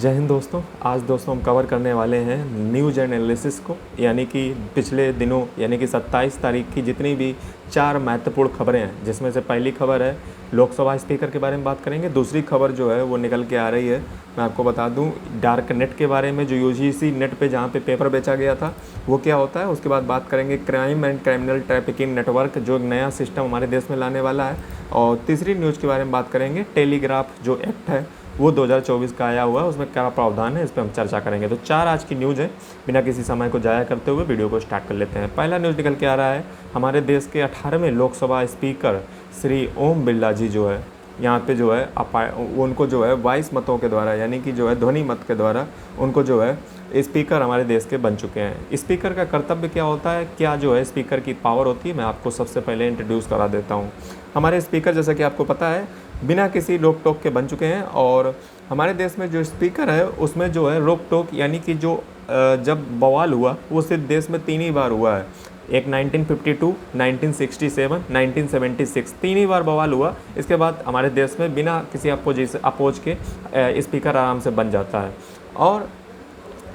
जय हिंद दोस्तों। आज दोस्तों हम कवर करने वाले हैं न्यूज़ एंड एनालिसिस को, यानी कि पिछले दिनों यानी कि 27 तारीख की जितनी भी 4 महत्वपूर्ण खबरें हैं, जिसमें से पहली खबर है लोकसभा स्पीकर के बारे में बात करेंगे। दूसरी खबर जो है वो निकल के आ रही है, मैं आपको बता दूं, डार्क नेट के बारे में, जो यूजीसी नेट पे जहां पे पेपर बेचा गया था वो क्या होता है। उसके बाद बात करेंगे crime and criminal trafficking network, जो एक नया सिस्टम हमारे देश में लाने वाला है। और तीसरी न्यूज़ के बारे में बात करेंगे टेलीग्राफ जो एक्ट है वो 2024 का आया हुआ है, उसमें क्या प्रावधान है इस पर हम चर्चा करेंगे। तो 4 आज की न्यूज़ है, बिना किसी समय को जाया करते हुए वीडियो को स्टार्ट कर लेते हैं। पहला न्यूज़ निकल के आ रहा है, हमारे देश के 18वें लोकसभा स्पीकर श्री ओम बिरला जी जो है यहाँ पे जो है उनको जो है 22 मतों के द्वारा, यानी कि जो है ध्वनि मत के द्वारा उनको जो है स्पीकर हमारे देश के बन चुके हैं। स्पीकर का कर्तव्य क्या होता है, क्या जो है स्पीकर की पावर होती है, मैं आपको सबसे पहले इंट्रोड्यूस करा देता हूँ। हमारे स्पीकर जैसा कि आपको पता है बिना किसी रोक टोक के बन चुके हैं, और हमारे देश में जो स्पीकर है उसमें जो है रोक टोक यानी कि जो जब बवाल हुआ वो सिर्फ देश में 3 ही बार हुआ है। एक 1952, 1967, 1976 3 ही बार बवाल हुआ। इसके बाद हमारे देश में बिना किसी अपोज के स्पीकर आराम से बन जाता है। और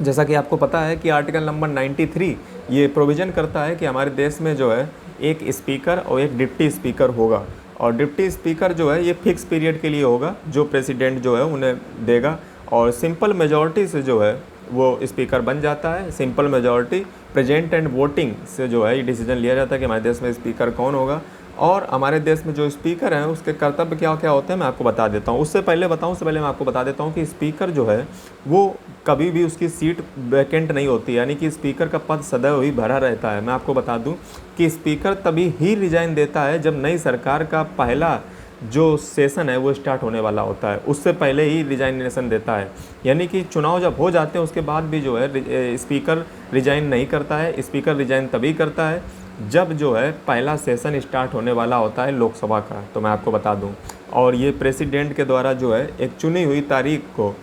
जैसा कि आपको पता है कि आर्टिकल नंबर 93 ये प्रोविज़न करता है कि हमारे देश में जो है एक स्पीकर और एक डिप्टी स्पीकर होगा, और डिप्टी स्पीकर जो है ये फिक्स पीरियड के लिए होगा, जो प्रेसिडेंट जो है उन्हें देगा, और सिंपल मेजॉरिटी से जो है वो स्पीकर बन जाता है। Simple majority present and voting से जो है ये डिसीजन लिया जाता है कि हमारे देश में स्पीकर कौन होगा। और हमारे देश में जो स्पीकर हैं उसके कर्तव्य क्या क्या होते हैं मैं आपको बता देता हूँ। उससे पहले मैं आपको बता देता हूँ कि स्पीकर जो है वो कभी भी उसकी सीट वैकेंट नहीं होती, यानी कि स्पीकर का पद सदैव ही भरा रहता है। मैं आपको बता दूं कि स्पीकर तभी ही रिजाइन देता है जब नई सरकार का पहला जो सेशन है वो स्टार्ट होने वाला होता है, उससे पहले ही रिजाइनेशन देता है। यानी कि चुनाव जब हो जाते हैं उसके बाद भी जो है स्पीकर रिजाइन नहीं करता है। स्पीकर रिजाइन तभी करता है जब जो है पहला सेशन स्टार्ट होने वाला होता है लोकसभा का, तो मैं आपको बता दूं। और ये प्रेसिडेंट के द्वारा जो है एक चुनी हुई तारीख को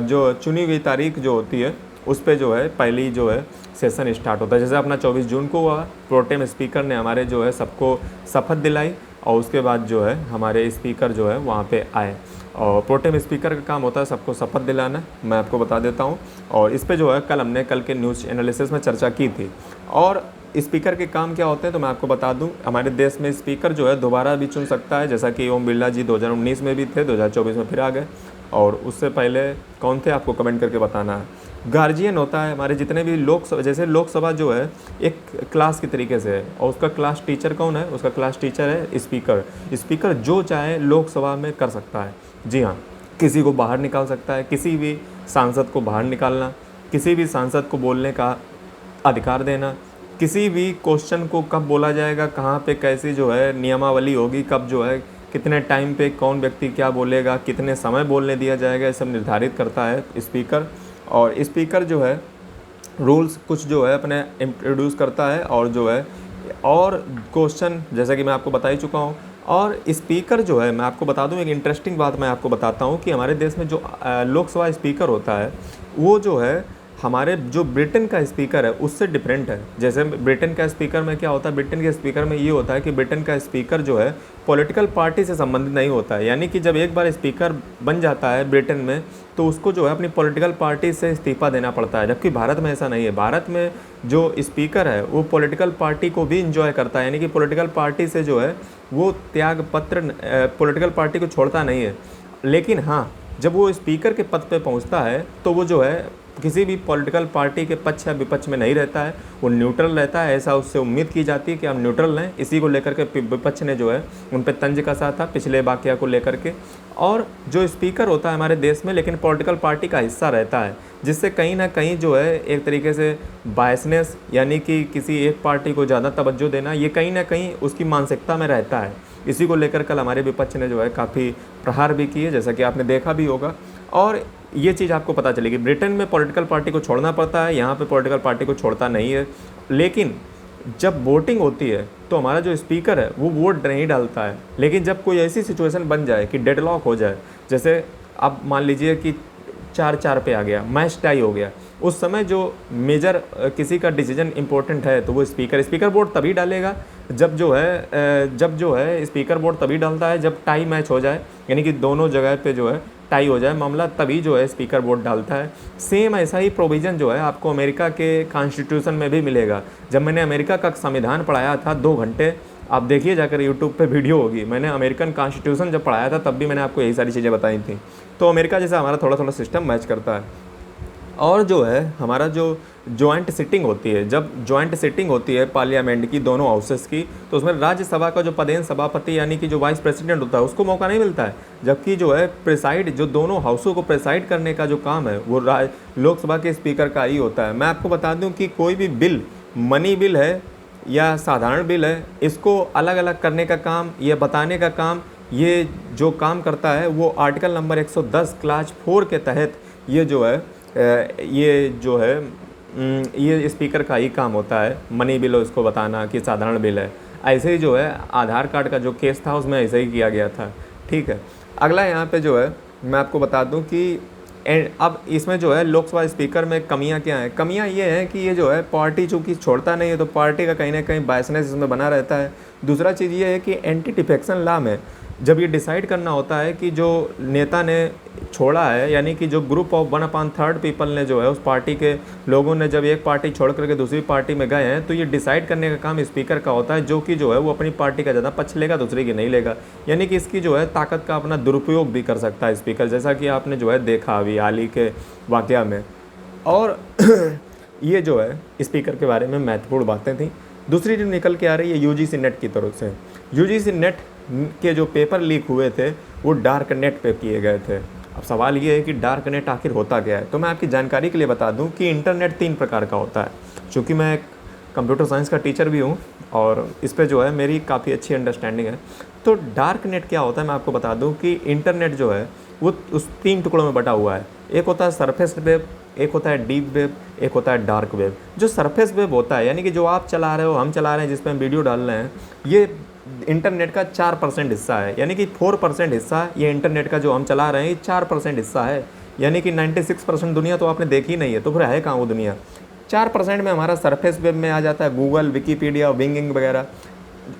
जो चुनी हुई तारीख जो होती है उस पे जो है पहली जो है सेशन स्टार्ट होता है। जैसे अपना 24 जून को हुआ, प्रोटेम स्पीकर ने हमारे जो है सबको शपथ दिलाई, और उसके बाद जो है हमारे स्पीकर जो है वहाँ पे आए, और प्रोटेम स्पीकर का काम होता है सबको शपथ दिलाना, मैं आपको बता देता हूँ। और इस पे जो है हमने कल के न्यूज़ एनालिसिस में चर्चा की थी। और स्पीकर के काम क्या होते हैं तो मैं आपको बता दूं, हमारे देश में स्पीकर जो है दोबारा भी चुन सकता है, जैसा कि ओम बिरला जी 2019 में भी थे, 2024 में फिर आ गए, और उससे पहले कौन थे आपको कमेंट करके बताना है। गार्जियन होता है हमारे जितने भी लोकसभा, जैसे लोकसभा जो है एक क्लास की तरीके से है, और उसका क्लास टीचर कौन है, उसका क्लास टीचर है स्पीकर। स्पीकर जो चाहे लोकसभा में कर सकता है। जी हाँ, किसी को बाहर निकाल सकता है, किसी भी सांसद को बाहर निकालना, किसी भी सांसद को बोलने का अधिकार देना, किसी भी क्वेश्चन को कब बोला जाएगा, कहाँ पे कैसी जो है नियमावली होगी, कब जो है कितने टाइम पे कौन व्यक्ति क्या बोलेगा, कितने समय बोलने दिया जाएगा, ये सब निर्धारित करता है स्पीकर। और स्पीकर जो है रूल्स कुछ जो है अपने इंट्रोड्यूस करता है, और जो है और क्वेश्चन जैसा कि मैं आपको बता ही चुका हूँ। और स्पीकर जो है मैं आपको बता दूं, एक इंटरेस्टिंग बात मैं आपको बताता हूँ कि हमारे देश में जो लोकसभा स्पीकर होता है वो जो है हमारे जो ब्रिटेन का स्पीकर है उससे डिफरेंट है। जैसे ब्रिटेन का स्पीकर में क्या होता है, ब्रिटेन के स्पीकर में ये होता है कि ब्रिटेन का स्पीकर जो है पॉलिटिकल पार्टी से संबंधित नहीं होता है। यानी कि जब एक बार स्पीकर बन जाता है ब्रिटेन में तो उसको जो है अपनी पॉलिटिकल पार्टी से इस्तीफा देना पड़ता है, जबकि भारत में ऐसा नहीं है। भारत में जो स्पीकर है वो पॉलिटिकल पार्टी को भी इंजॉय करता है, यानी कि पॉलिटिकल पार्टी से जो है वो त्याग पत्र पॉलिटिकल पार्टी को छोड़ता नहीं है। लेकिन हाँ, जब वो स्पीकर के पद पे पहुंचता है तो वो जो है किसी भी पॉलिटिकल पार्टी के पक्ष या विपक्ष में नहीं रहता है, वो न्यूट्रल रहता है। ऐसा उससे उम्मीद की जाती है कि हम न्यूट्रल रहें। इसी को लेकर के विपक्ष ने जो है उन पर तंज कसा था पिछले वाकया को लेकर के। और जो स्पीकर होता है हमारे देश में लेकिन पॉलिटिकल पार्टी का हिस्सा रहता है, जिससे कहीं ना कहीं जो है एक तरीके से बायसनेस, यानी कि किसी एक पार्टी को ज़्यादा तवज्जो देना, ये कहीं ना कहीं उसकी मानसिकता में रहता है। इसी को लेकर कल हमारे विपक्ष ने जो है काफ़ी प्रहार भी किए, जैसा कि आपने देखा भी होगा। और ये चीज़ आपको पता चलेगी, ब्रिटेन में पॉलिटिकल पार्टी को छोड़ना पड़ता है, यहाँ पे पॉलिटिकल पार्टी को छोड़ता नहीं है। लेकिन जब वोटिंग होती है तो हमारा जो स्पीकर है वो वोट नहीं डालता है। लेकिन जब कोई ऐसी सिचुएशन बन जाए कि डेडलॉक हो जाए, जैसे अब मान लीजिए कि 4-4 पे आ गया, मैच टाई हो गया, उस समय जो मेजर किसी का डिसीजन इंपॉर्टेंट है तो वो स्पीकर वोट तभी डालेगा जब जो है स्पीकर वोट तभी डालता है जब टाई मैच हो जाए, यानी कि दोनों जगह पे जो है टाई हो जाए मामला, तभी जो है स्पीकर वोट डालता है। सेम ऐसा ही प्रोविज़न जो है आपको अमेरिका के कॉन्स्टिट्यूशन में भी मिलेगा। जब मैंने अमेरिका का संविधान पढ़ाया था 2 घंटे, आप देखिए जाकर यूट्यूब पे वीडियो होगी, मैंने अमेरिकन कॉन्स्टिट्यूशन जब पढ़ाया था तब भी मैंने आपको यही सारी चीज़ें बताई थी। तो अमेरिका जैसा हमारा थोड़ा थोड़ा सिस्टम मैच करता है। और जो है हमारा जो जॉइंट सिटिंग होती है, जब जॉइंट सिटिंग होती है पार्लियामेंट की दोनों हाउसेस की, तो उसमें राज्यसभा का जो पदेन सभापति यानी कि जो वाइस प्रेसिडेंट होता है उसको मौका नहीं मिलता है, जबकि जो है प्रेसाइड, जो दोनों हाउसों को प्रेसाइड करने का जो काम है वो लोकसभा के स्पीकर का ही होता है। मैं आपको बता दूं कि कोई भी बिल, मनी बिल है या साधारण बिल है, इसको अलग अलग करने का काम, ये बताने का काम, ये जो काम करता है वो आर्टिकल नंबर 110 क्लास 4 के तहत ये जो है ये स्पीकर का ही काम होता है। मनी बिल हो इसको बताना कि साधारण बिल है। ऐसे ही जो है आधार कार्ड का जो केस था उसमें ऐसे ही किया गया था। ठीक है, अगला यहाँ पे जो है मैं आपको बता दूं कि अब इसमें जो है लोकसभा स्पीकर में कमियां क्या हैं। कमियां ये हैं कि ये जो है पार्टी चूँकि छोड़ता नहीं है तो पार्टी का कहीं ना कहीं बायसनेस इसमें बना रहता है। दूसरा चीज़ ये है कि एंटी डिफेक्शन लॉ में जब ये डिसाइड करना होता है कि जो नेता ने छोड़ा है, यानी कि जो ग्रुप ऑफ 1/3 पीपल ने जो है उस पार्टी के लोगों ने जब एक पार्टी छोड़ करके दूसरी पार्टी में गए हैं, तो ये डिसाइड करने का काम स्पीकर का होता है, जो कि जो है वो अपनी पार्टी का ज़्यादा पक्ष लेगा, दूसरे की नहीं लेगा। यानी कि इसकी जो है ताकत का अपना दुरुपयोग भी कर सकता है स्पीकर, जैसा कि आपने जो है देखा अभी हाल ही के वाक़या में। और ये जो है स्पीकर के बारे में महत्वपूर्ण बातें थी। दूसरी जो निकल के आ रही है यूजीसी नेट की तरफ से, यूजीसी नेट के जो पेपर लीक हुए थे वो डार्क नेट पे किए गए थे। अब सवाल ये है कि डार्क नेट आखिर होता क्या है। तो मैं आपकी जानकारी के लिए बता दूं कि इंटरनेट 3 प्रकार का होता है। चूँकि मैं एक कंप्यूटर साइंस का टीचर भी हूं और इस पे जो है मेरी काफ़ी अच्छी अंडरस्टैंडिंग है। तो डार्क नेट क्या होता है मैं आपको बता दूं कि इंटरनेट जो है वो उस 3 टुकड़ों में बटा हुआ है। एक होता है सरफेस वेब, एक होता है डीप वेब, एक होता है डार्क वेब। जो सरफेस वेब होता है यानी कि जो आप चला रहे हो, हम चला रहे हैं, जिस पर हम वीडियो डाल रहे हैं, ये इंटरनेट का 4% हिस्सा है। यानी कि 4% हिस्सा ये इंटरनेट का जो हम चला रहे हैं, ये 4% हिस्सा है। यानी कि 96% दुनिया तो आपने देखी नहीं है, तो फिर है कहाँ वो दुनिया। 4% में हमारा सरफेस वेब में आ जाता है गूगल, विकीपीडिया, विंगिंग वगैरह।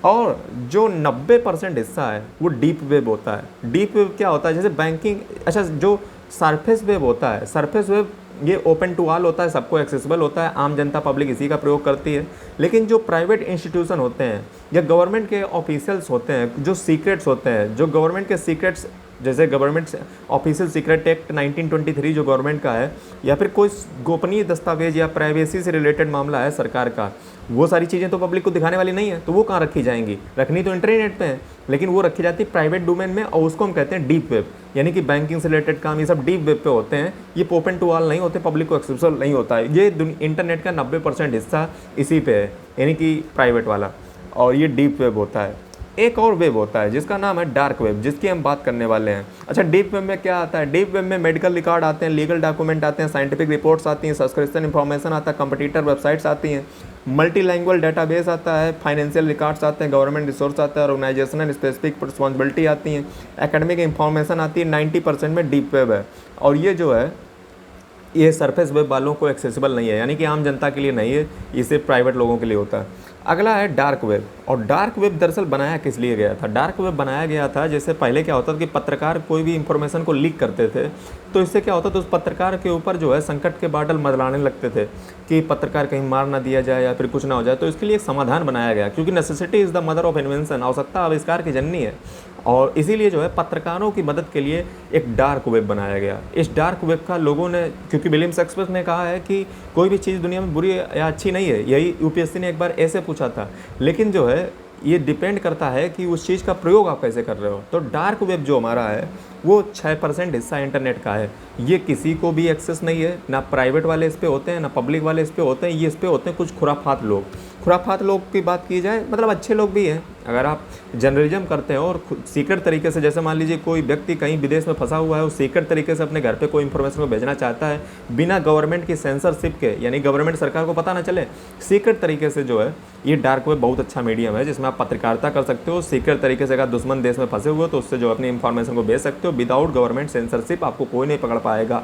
और जो 90% हिस्सा है वो डीप वेब होता है। डीप वेब क्या होता है, जैसे बैंकिंग, अच्छा जो सरफेस वेब होता है, सरफेस वेब ये ओपन टू ऑल होता है, सबको एक्सेसिबल होता है, आम जनता पब्लिक इसी का प्रयोग करती है। लेकिन जो प्राइवेट इंस्टीट्यूशन होते हैं या गवर्नमेंट के ऑफिशियल्स होते हैं, जो सीक्रेट्स होते हैं, जो गवर्नमेंट के सीक्रेट्स, जैसे गवर्नमेंट ऑफिशियल सीक्रेट एक्ट 1923 जो गवर्नमेंट का है, या फिर कोई गोपनीय दस्तावेज या प्राइवेसी से रिलेटेड मामला है सरकार का, वो सारी चीज़ें तो पब्लिक को दिखाने वाली नहीं है, तो वो कहाँ रखी जाएंगी? रखनी तो इंटरनेट पे है, लेकिन वो रखी जाती है प्राइवेट डोमेन में, और उसको हम कहते हैं डीप वेब। यानी कि बैंकिंग से रिलेटेड काम ये सब डीप वेब पे होते हैं। ये ओपन टू ऑल नहीं होते, पब्लिक को एक्सेसिबल नहीं होता है। ये इंटरनेट का 90% हिस्सा इसी पे है, यानी कि प्राइवेट वाला, और ये डीप वेब होता है। एक और वेब होता है जिसका नाम है डार्क वेब, जिसकी हम बात करने वाले हैं। अच्छा, डीप वेब में क्या आता है? डीप वेब में मेडिकल रिकॉर्ड आते हैं, लीगल डॉक्यूमेंट आते हैं, साइंटिफिक रिपोर्ट्स आती हैं, सब्सक्रिप्शन इंफॉर्मेशन आता है, कंपटीटर वेबसाइट्स आती हैं, मल्टी लैंग्वेज डाटाबेस आता है, फाइनेंशियल रिकॉर्ड्स आते हैं, गवर्नमेंट रिसोर्स आता है, ऑर्गेनाइजेशनल स्पेसिफिक रिस्पॉन्सिबिलिटी आती हैं, एकेडमिक इंफॉर्मेशन आती है। 90% में डीप वेब है। और ये जो है ये सरफेस वेब वालों को एक्सेसिबल नहीं है, यानी कि आम जनता के लिए नहीं है, इसे प्राइवेट लोगों के लिए होता है। अगला है डार्क वेब। और डार्क वेब दरअसल बनाया किस लिए गया था? डार्क वेब बनाया गया था, जैसे पहले क्या होता था कि पत्रकार कोई भी इंफॉर्मेशन को लीक करते थे, तो इससे क्या होता था, उस पत्रकार के ऊपर जो है संकट के बादल मंडराने लगते थे कि पत्रकार कहीं मार ना दिया जाए या फिर कुछ ना हो जाए। तो इसके लिए एक समाधान बनाया गया, क्योंकि necessity is the mother of invention, आवश्यकता आविष्कार की जननी है। और इसीलिए जो है पत्रकारों की मदद के लिए एक डार्क वेब बनाया गया। इस डार्क वेब का लोगों ने, क्योंकि विलियम शेक्सपियर ने कहा है कि कोई भी चीज़ दुनिया में बुरी या अच्छी नहीं है, यही यूपीएससी ने एक बार ऐसे पूछा था। लेकिन जो है ये डिपेंड करता है कि उस चीज़ का प्रयोग आप कैसे कर रहे हो। तो डार्क वेब जो हमारा है वो 6% हिस्सा इंटरनेट का है। ये किसी को भी एक्सेस नहीं है, ना प्राइवेट वाले इस पे होते हैं, ना पब्लिक वाले इस पे होते हैं। ये इस पे होते हैं कुछ खुराफात लोग। खुराफात लोग की बात की जाए, मतलब अच्छे लोग भी हैं। अगर आप जर्नलिज्म करते हैं और सीक्रेट तरीके से, जैसे मान लीजिए कोई व्यक्ति कहीं विदेश में फंसा हुआ है, वो सीक्रेट तरीके से अपने घर पे कोई इन्फॉर्मेशन को भेजना चाहता है बिना गवर्नमेंट की सेंसरशिप के, यानी गवर्नमेंट सरकार को पता ना चले, सीक्रेट तरीके से जो है, ये डार्क वेब बहुत अच्छा मीडियम है जिसमें आप पत्रकारिता कर सकते हो। सीक्रेट तरीके से अगर दुश्मन देश में फंसे हुए हो तो उससे जो अपनी इन्फॉर्मेशन को भेज सकते हो विदाउट गवर्नमेंट सेंसरशिप। आपको कोई नहीं पकड़ पाएगा।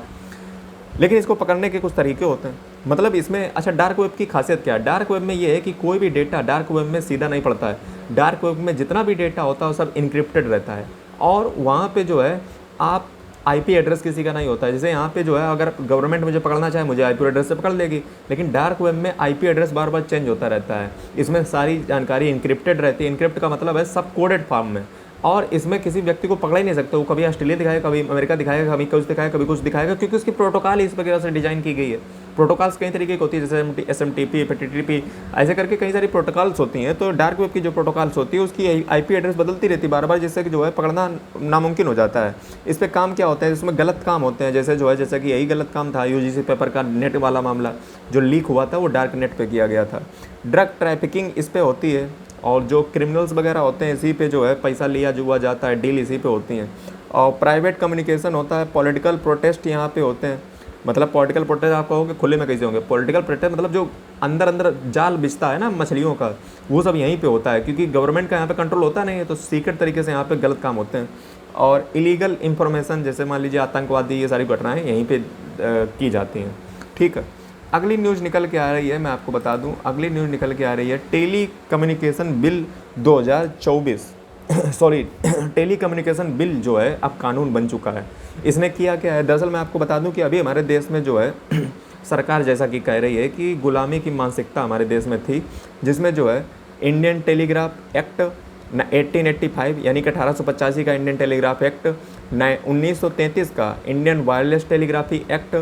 लेकिन इसको पकड़ने के कुछ तरीके होते हैं। मतलब इसमें, अच्छा डार्क वेब की खासियत क्या है? डार्क वेब में ये है कि कोई भी डेटा डार्क वेब में सीधा नहीं पड़ता है। डार्क वेब में जितना भी डेटा होता है वो सब इनक्रिप्टेड रहता है, और वहाँ पे जो है आप आईपी एड्रेस किसी का नहीं होता है। जैसे यहाँ पे जो है अगर गवर्नमेंट मुझे पकड़ना चाहे मुझे आईपी एड्रेस से पकड़ लेगी, लेकिन डार्क वेब में आईपी एड्रेस बार बार चेंज होता रहता है। इसमें सारी जानकारी इंक्रिप्टेड रहती है। इंक्रिप्ट का मतलब है सब कोडेड फॉर्म में, और इसमें किसी व्यक्ति को पकड़ा ही नहीं सकते। वो कभी ऑस्ट्रेलिया दिखाएगा, कभी अमेरिका दिखाएगा, कभी कुछ दिखाएगा, कभी कुछ दिखाएगा, क्योंकि उसकी प्रोटोकॉल इस वगैरह से डिजाइन की गई है। प्रोटोकॉल्स कई तरीके की होती है, जैसे SMTP, FTTP, ऐसे करके कई सारी प्रोटोकॉल्स होती हैं। तो डार्क वेब की जो प्रोटोकॉल्स होती है उसकी आईपी एड्रेस बदलती रहती है बार बार, जिससे कि जो है पकड़ना नामुमकिन हो जाता है। इस पर काम क्या होता है, इसमें गलत काम होते हैं, जैसे कि यही गलत काम था UGC पेपर का नेट वाला मामला जो लीक हुआ था, वो डार्क नेट पे किया गया था। ड्रग ट्रैफिकिंग इस पे होती है, और जो क्रिमिनल्स वगैरह होते हैं इसी पे जो है पैसा लिया जुआ जाता है, डील इसी पे होती हैं। और प्राइवेट कम्युनिकेशन होता है, पॉलिटिकल प्रोटेस्ट यहाँ पे होते हैं। मतलब पॉलिटिकल प्रोटेस्ट आप कहोगे खुले में कैसे होंगे, पॉलिटिकल प्रोटेस्ट मतलब जो अंदर अंदर जाल बिछता है ना मछलियों का, वो सब यहीं पे होता है, क्योंकि गवर्नमेंट का यहाँ पे कंट्रोल होता नहीं है, तो सीक्रेट तरीके से यहाँ पे गलत काम होते हैं। और इलीगल इंफॉर्मेशन, जैसे मान लीजिए आतंकवादी, ये सारी घटनाएँ यहीं पर की जाती हैं। ठीक है, अगली न्यूज़ निकल के आ रही है, मैं आपको बता दूं, अगली न्यूज़ निकल के आ रही है telecommunication bill 2024 sorry telecommunication bill जो है अब कानून बन चुका है। इसने किया क्या है, दरअसल मैं आपको बता दूं कि अभी हमारे देश में जो है सरकार जैसा कि कह रही है कि गुलामी की मानसिकता हमारे देश में थी, जिसमें जो है इंडियन टेलीग्राफ एक्ट 1885 यानी कि 1885 का इंडियन टेलीग्राफ एक्ट, 1933 का इंडियन वायरलेस टेलीग्राफी एक्ट,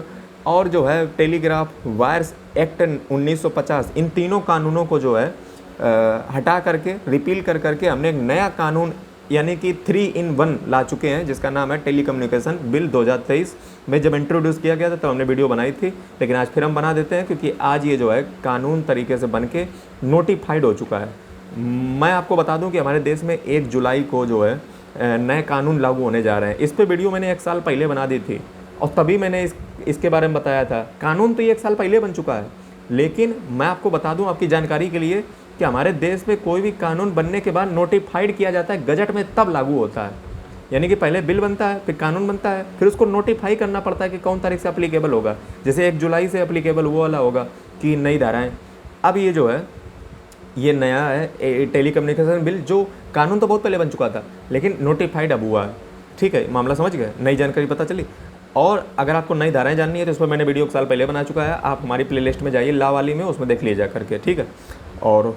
और जो है टेलीग्राफ वायर्स एक्ट 1950, इन तीनों कानूनों को जो है हटा करके रिपील करके हमने एक नया कानून यानी कि 3 in 1 ला चुके हैं, जिसका नाम है टेली कम्युनिकेशन बिल 2023। में जब इंट्रोड्यूस किया गया था तो हमने वीडियो बनाई थी, लेकिन आज फिर हम बना देते हैं, क्योंकि आज ये जो है कानून तरीके से बन के नोटिफाइड हो चुका है। मैं आपको बता दूं कि हमारे देश में 1 जुलाई को जो है नए कानून लागू होने जा रहे हैं। इस पर वीडियो मैंने 1 साल पहले बना दी थी, और तभी मैंने इसके बारे में बताया था। कानून तो ये 1 साल पहले बन चुका है, लेकिन मैं आपको बता दूं आपकी जानकारी के लिए कि हमारे देश में कोई भी कानून बनने के बाद नोटिफाइड किया जाता है गजट में, तब लागू होता है। यानी कि पहले बिल बनता है, फिर कानून बनता है, फिर उसको नोटिफाई करना पड़ता है कि कौन तारीख से अप्लीकेबल होगा। जैसे 1 जुलाई से अप्लीकेबल वो वाला होगा कि नई धाराएँ। अब ये जो है ये नया है टेली कम्युनिकेशन बिल, जो कानून तो बहुत पहले बन चुका था, लेकिन नोटिफाइड अब हुआ है। ठीक है, मामला समझ गए, नई जानकारी पता चली। और अगर आपको नई धाराएं जाननी है तो उस पर मैंने वीडियो 1 साल पहले बना चुका है, आप हमारी प्लेलिस्ट में जाइए ला वाली में, उसमें देख लीजिए करके। ठीक है, और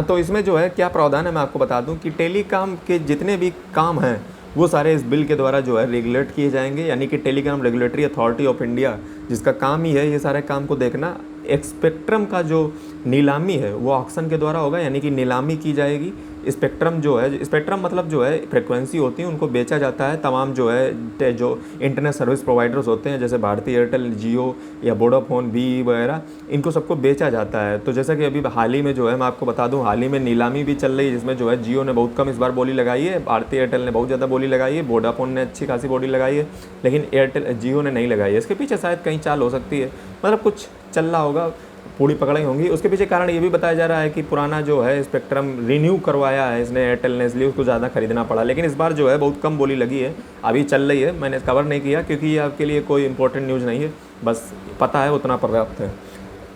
तो इसमें जो है क्या प्रावधान है मैं आपको बता दूं कि टेलीकॉम के जितने भी काम हैं वो सारे इस बिल के द्वारा जो है रेगुलेट किए जाएंगे। यानी कि telecom regulatory authority of India, जिसका काम ही है ये सारे काम को देखना, स्पेक्ट्रम का जो नीलामी है वो ऑक्शन के द्वारा होगा, यानी कि नीलामी की जाएगी। स्पेक्ट्रम जो है, स्पेक्ट्रम मतलब जो है फ्रिक्वेंसी होती है, उनको बेचा जाता है तमाम जो है जो इंटरनेट सर्विस प्रोवाइडर्स होते हैं, जैसे भारती एयरटेल, जियो या वोडाफोन, वी वगैरह, इनको सबको बेचा जाता है। तो जैसा कि अभी हाल ही में जो है मैं आपको बता दूं, हाल ही में नीलामी भी चल रही है, जिसमें जो है जियो ने बहुत कम इस बार बोली लगाई है, भारती एयरटेल ने बहुत ज़्यादा बोली लगाई है, वोडाफोन ने अच्छी खासी बोली लगाई है, लेकिन जियो ने नहीं लगाई है। इसके पीछे शायद कहीं चाल हो सकती है, मतलब कुछ चल रहा होगा, पूरी पकड़ाई होंगी। उसके पीछे कारण ये भी बताया जा रहा है कि पुराना जो है स्पेक्ट्रम रिन्यू करवाया है इसने एयरटेल ने, इसलिए उसको ज़्यादा खरीदना पड़ा। लेकिन इस बार जो है बहुत कम बोली लगी है, अभी चल रही है, मैंने कवर नहीं किया क्योंकि ये आपके लिए कोई इंपॉर्टेंट न्यूज़ नहीं है, बस पता है उतना पर्याप्त है।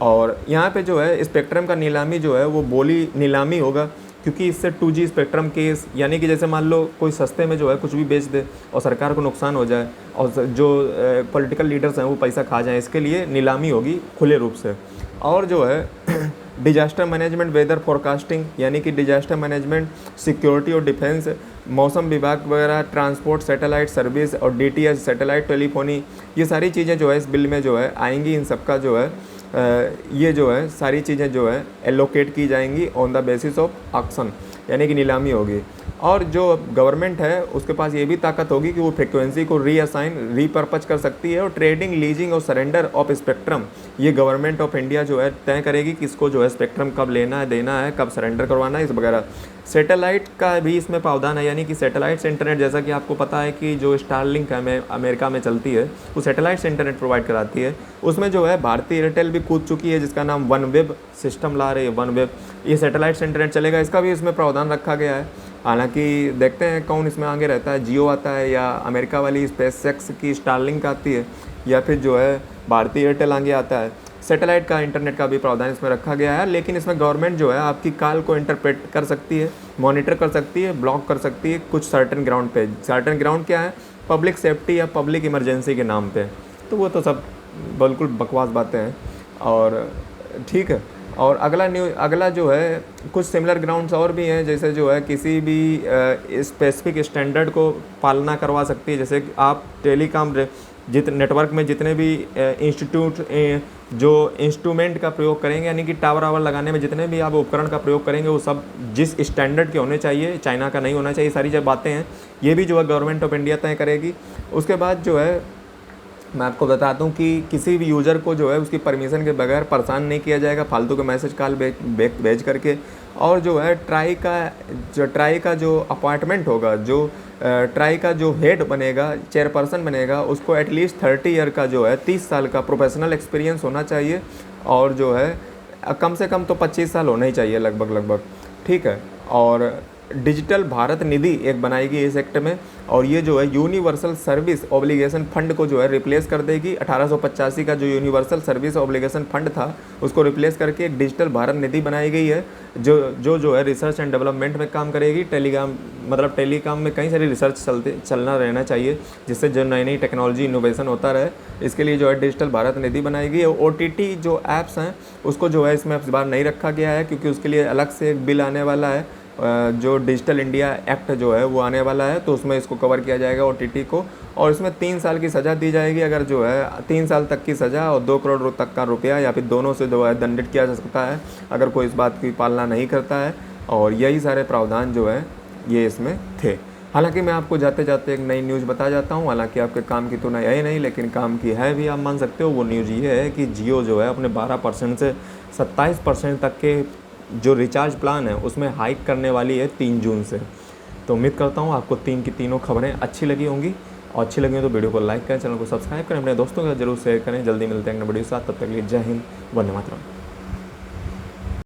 और यहाँ पे जो है स्पेक्ट्रम का नीलामी जो है वो बोली नीलामी होगा, क्योंकि इससे 2G स्पेक्ट्रम केस, यानी कि जैसे मान लो कोई सस्ते में जो है कुछ भी बेच दे और सरकार को नुकसान हो जाए और जो पॉलिटिकल लीडर्स हैं वो पैसा खा जाएँ, इसके लिए नीलामी होगी खुले रूप से। और जो है डिजास्टर मैनेजमेंट, वेदर फोरकास्टिंग, यानी कि डिजास्टर मैनेजमेंट, सिक्योरिटी और डिफेंस, मौसम विभाग वगैरह, ट्रांसपोर्ट, सैटेलाइट सर्विस और DTH सैटेलाइट टेलीफोनी, ये सारी चीज़ें जो है इस बिल में जो है आएंगी। इन सब का जो है ये जो है सारी चीज़ें जो है एलोकेट की जाएंगी on the basis of auction, यानी कि नीलामी होगी। और जो गवर्नमेंट है उसके पास ये भी ताकत होगी कि वो फ्रिक्वेंसी को रीअसाइन, रीपर्पज कर सकती है। और ट्रेडिंग, लीजिंग और सरेंडर ऑफ स्पेक्ट्रम, ये गवर्नमेंट ऑफ इंडिया जो है तय करेगी कि इसको जो है स्पेक्ट्रम कब लेना है, देना है, कब सरेंडर करवाना है, इस वगैरह। सैटेलाइट का भी इसमें प्रावधान है, यानी कि सैटेलाइट से इंटरनेट, जैसा कि आपको पता है कि जो स्टारलिंक है अमेरिका में चलती है, वो सैटेलाइट से इंटरनेट प्रोवाइड कराती है। उसमें जो है भारती एयरटेल भी कूद चुकी है, जिसका नाम वन वेब सिस्टम ला रही है, वन वेब, ये सैटेलाइट से इंटरनेट चलेगा, इसका भी इसमें प्रावधान रखा गया है। हालांकि देखते हैं कौन इसमें आगे रहता है, जियो आता है या अमेरिका वाली स्पेसएक्स की स्टारलिंक आती है, या फिर जो है भारती एयरटेल आगे आता है। सैटेलाइट का इंटरनेट का भी प्रावधान इसमें रखा गया है, लेकिन इसमें गवर्नमेंट जो है आपकी कॉल को इंटरप्रेट कर सकती है, मॉनिटर कर सकती है, ब्लॉक कर सकती है कुछ सर्टेन ग्राउंड पे। सर्टेन ग्राउंड क्या है, पब्लिक सेफ्टी या पब्लिक इमरजेंसी के नाम पे। तो वो तो सब बिल्कुल बकवास बातें हैं। और ठीक है, और अगला जो है कुछ सिमिलर ग्राउंड्स और भी हैं, जैसे जो है किसी भी स्पेसिफिक स्टैंडर्ड को पालना करवा सकती है। जैसे आप टेलीकॉम नेटवर्क में जितने भी जो इंस्ट्रूमेंट का प्रयोग करेंगे, यानी कि टावर वावर लगाने में जितने भी आप उपकरण का प्रयोग करेंगे, वो सब जिस स्टैंडर्ड के होने चाहिए, चाइना का नहीं होना चाहिए। सारी जो बातें हैं ये भी जो है गवर्नमेंट ऑफ इंडिया तय करेगी। उसके बाद जो है मैं आपको बताता हूँ कि किसी भी यूज़र को जो है उसकी परमिशन के बगैर परेशान नहीं किया जाएगा फालतू के मैसेज कॉल भेज करके। और जो है ट्राई का जो अपॉइंटमेंट होगा, जो ट्राई का जो हेड बनेगा, चेयरपर्सन बनेगा, उसको एटलीस्ट 30 ईयर का जो है 30 साल का प्रोफेशनल एक्सपीरियंस होना चाहिए। और जो है कम से कम तो 25 साल होना ही चाहिए लगभग, ठीक है। और डिजिटल भारत निधि एक बनाएगी इस एक्ट में, और ये जो है यूनिवर्सल सर्विस ऑब्लिगेशन फंड को जो है रिप्लेस कर देगी। 1885 का जो यूनिवर्सल सर्विस ऑब्लिगेशन फंड था उसको रिप्लेस करके एक डिजिटल भारत निधि बनाई गई है, जो है रिसर्च एंड डेवलपमेंट में काम करेगी। टेलीकॉम में कई सारी रिसर्च चलना रहना चाहिए, जिससे जो नई टेक्नोलॉजी इनोवेशन होता रहे। इसके लिए जो है डिजिटल भारत निधि बनाएगी। OTT जो ऐप्स हैं उसको जो है इसमें इस बार नहीं रखा गया है, क्योंकि उसके लिए अलग से एक बिल आने वाला है, जो डिजिटल इंडिया एक्ट जो है वो आने वाला है, तो उसमें इसको कवर किया जाएगा OTT को। और इसमें 3 साल की सज़ा दी जाएगी, अगर जो है 3 साल तक की सज़ा और 2 करोड़ तक का रुपया, या फिर दोनों से जो है दंडित किया जा सकता है अगर कोई इस बात की पालना नहीं करता है। और यही सारे प्रावधान जो है ये इसमें थे। हालांकि मैं आपको जाते जाते एक नई न्यूज़ बता जाता हूँ, हालांकि आपके काम की तो है नहीं, लेकिन काम की है भी, आप मान सकते हो। वो न्यूज़ ये है कि जियो जो है अपने 12% से 27% तक के जो रिचार्ज प्लान है उसमें हाइक करने वाली है 3 जून से। तो उम्मीद करता हूँ आपको तीनों खबरें अच्छी लगी होंगी, और अच्छी लगी हो तो वीडियो को लाइक करें, चैनल को सब्सक्राइब करें, अपने दोस्तों के साथ जरूर शेयर करें। जल्दी मिलते हैं नए वीडियो के साथ, तब तक के लिए जय हिंद, वंदे मातरम।